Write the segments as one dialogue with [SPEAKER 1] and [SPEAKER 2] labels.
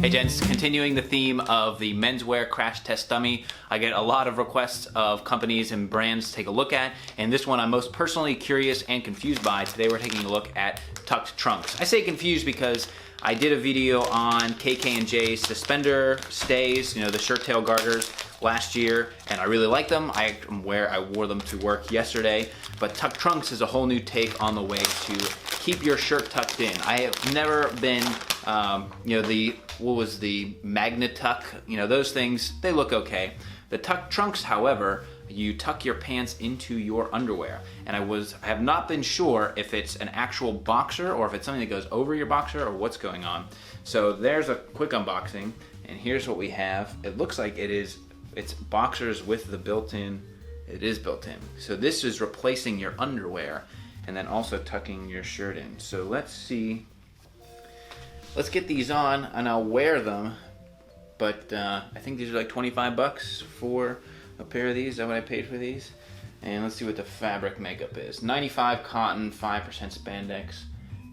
[SPEAKER 1] Hey gents, continuing the theme of the menswear crash test dummy, I get a lot of requests of companies and brands to take a look at, and this one I'm most personally curious and confused by. Today we're taking a look at tucked trunks. I say confused because I did a video on KK&J suspender stays, the shirt tail garters last year, and I really like them. I wore them to work yesterday, but tucked trunks is a whole new take on the way to keep your shirt tucked in. I have never been, what was the magnet tuck? Those things, they look okay. The tucked trunks, however, you tuck your pants into your underwear. And I have not been sure if it's an actual boxer or if it's something that goes over your boxer or what's going on. So there's a quick unboxing, and here's what we have. It looks like it's boxers with the built-in, it is built in. So this is replacing your underwear and then also tucking your shirt in. So let's get these on and I'll wear them, but I think these are like 25 bucks for a pair of these. Is that what I paid for these? And let's see what the fabric makeup is. 95 cotton, 5% spandex,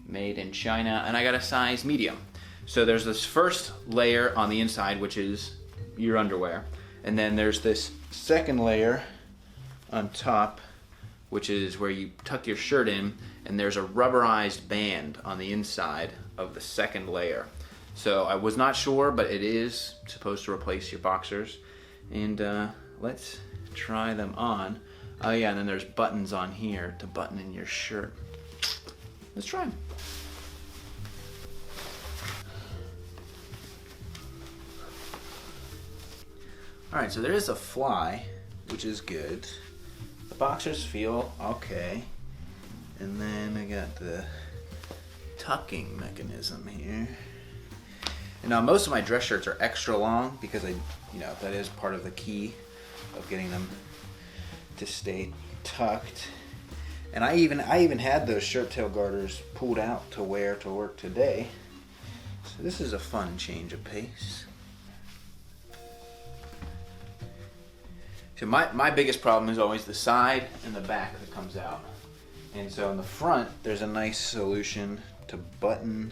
[SPEAKER 1] made in China, and I got a size medium. So there's this first layer on the inside, which is your underwear, and then there's this second layer on top, which is where you tuck your shirt in, and there's a rubberized band on the inside of the second layer. So I was not sure, but it is supposed to replace your boxers. And let's try them on. Oh yeah, and then there's buttons on here to button in your shirt. Let's try them. Alright, so there is a fly, which is good. The boxers feel okay. And then I got the tucking mechanism here. And now most of my dress shirts are extra long because that is part of the key of getting them to stay tucked. And I even had those shirt tail garters pulled out to wear to work today. So this is a fun change of pace. So my biggest problem is always the side and the back that comes out. And so in the front, there's a nice solution to button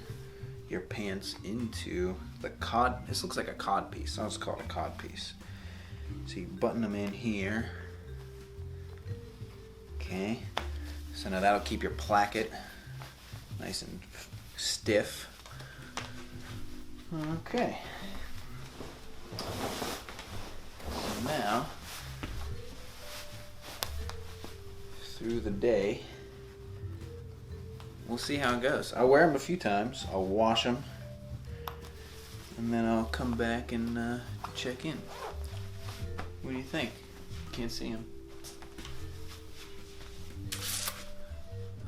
[SPEAKER 1] your pants into the cod. This looks like a cod piece. I'll just call it a cod piece. So you button them in here. Okay. So now that'll keep your placket nice and stiff. Okay. So now, through the day, we'll see how it goes. I'll wear them a few times. I'll wash them, and then I'll come back and check in. What do you think? Can't see them.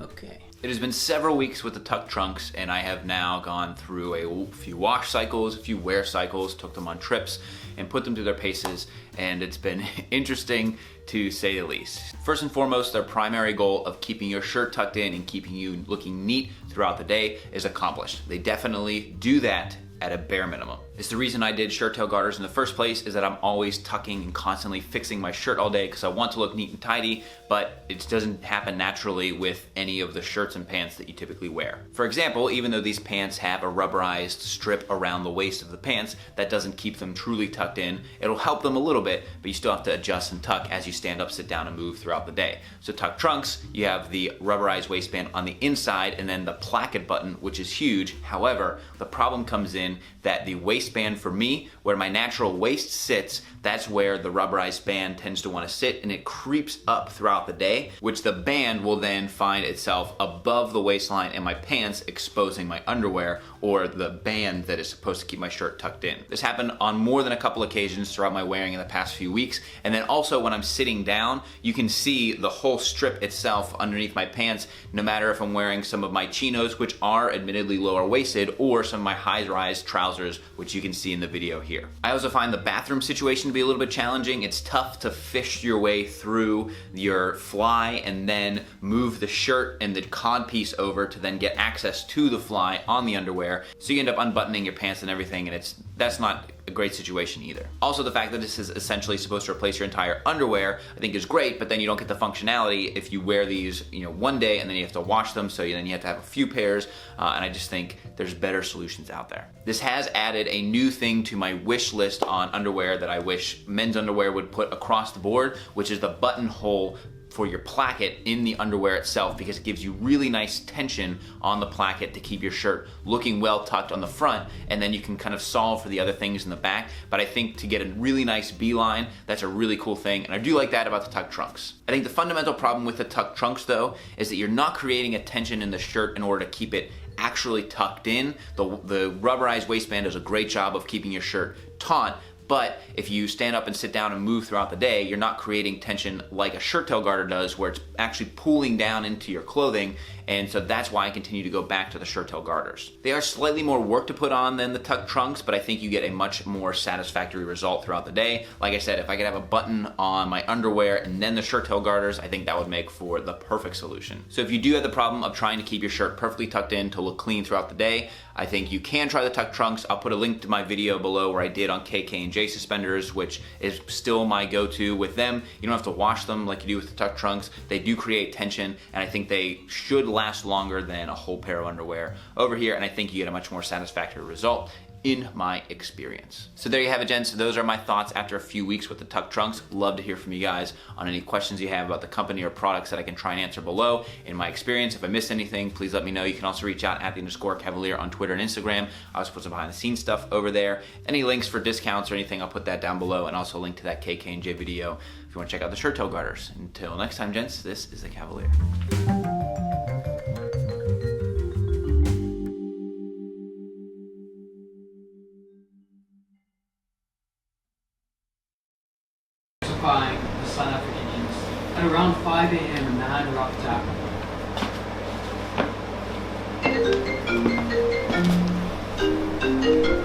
[SPEAKER 1] Okay. It has been several weeks with the tucked trunks, and I have now gone through a few wash cycles, a few wear cycles, took them on trips, and put them through their paces, and it's been interesting to say the least. First and foremost, their primary goal of keeping your shirt tucked in and keeping you looking neat throughout the day is accomplished. They definitely do that at a bare minimum. It's the reason I did shirt tail garters in the first place, is that I'm always tucking and constantly fixing my shirt all day because I want to look neat and tidy, but it doesn't happen naturally with any of the shirts and pants that you typically wear. For example, even though these pants have a rubberized strip around the waist of the pants, that doesn't keep them truly tucked in. It'll help them a little bit, but you still have to adjust and tuck as you stand up, sit down, and move throughout the day. So tucked trunks, you have the rubberized waistband on the inside and then the Placket button, which is huge. However, the problem comes in that the waistband for me, where my natural waist sits, that's where the rubberized band tends to want to sit, and it creeps up throughout the day, which the band will then find itself above the waistline in my pants, exposing my underwear, or the band that is supposed to keep my shirt tucked in. This happened on more than a couple occasions throughout my wearing in the past few weeks, and then also when I'm sitting down, you can see the whole strip itself underneath my pants, no matter if I'm wearing some of my chinos, which are admittedly lower waisted, or some of my high-rise trousers, which you can see in the video here. I also find the bathroom situation to be a little bit challenging. It's tough to fish your way through your fly and then move the shirt and the cod piece over to then get access to the fly on the underwear. So you end up unbuttoning your pants and everything, and that's not a great situation either. Also, the fact that this is essentially supposed to replace your entire underwear, I think is great, but then you don't get the functionality if you wear these, one day and then you have to wash them, so then you have to have a few pairs, and I just think there's better solutions out there. This has added a new thing to my wish list on underwear that I wish men's underwear would put across the board, which is the buttonhole for your placket in the underwear itself, because it gives you really nice tension on the placket to keep your shirt looking well tucked on the front, and then you can kind of solve for the other things in the back. But I think to get a really nice beeline, that's a really cool thing, and I do like that about the tuck trunks. I think the fundamental problem with the tuck trunks though is that you're not creating a tension in the shirt in order to keep it actually tucked in. The rubberized waistband does a great job of keeping your shirt taut, but if you stand up and sit down and move throughout the day, you're not creating tension like a shirt tail garter does, where it's actually pulling down into your clothing, and so that's why I continue to go back to the shirt tail garters. They are slightly more work to put on than the tuck trunks, but I think you get a much more satisfactory result throughout the day. Like I said, if I could have a button on my underwear and then the shirt tail garters, I think that would make for the perfect solution. So if you do have the problem of trying to keep your shirt perfectly tucked in to look clean throughout the day, I think you can try the tuck trunks. I'll put a link to my video below where I did on KK&J suspenders, which is still my go-to with them. You don't have to wash them like you do with the tuck trunks. They do create tension, and I think they should last longer than a whole pair of underwear over here, and I think you get a much more satisfactory result in my experience. So there you have it, gents. Those are my thoughts after a few weeks with the tuck trunks. Love to hear from you guys on any questions you have about the company or products that I can try and answer below. In my experience, if I missed anything, please let me know. You can also reach out at _Kavalier on Twitter and Instagram. I also put some behind the scenes stuff over there. Any links for discounts or anything, I'll put that down below, and also a link to that KK&J video if you want to check out the shirt tail garters. Until next time, gents, this is the Kavalier.
[SPEAKER 2] The South Africans at around 5 a.m. in the Hand Rock Tavern.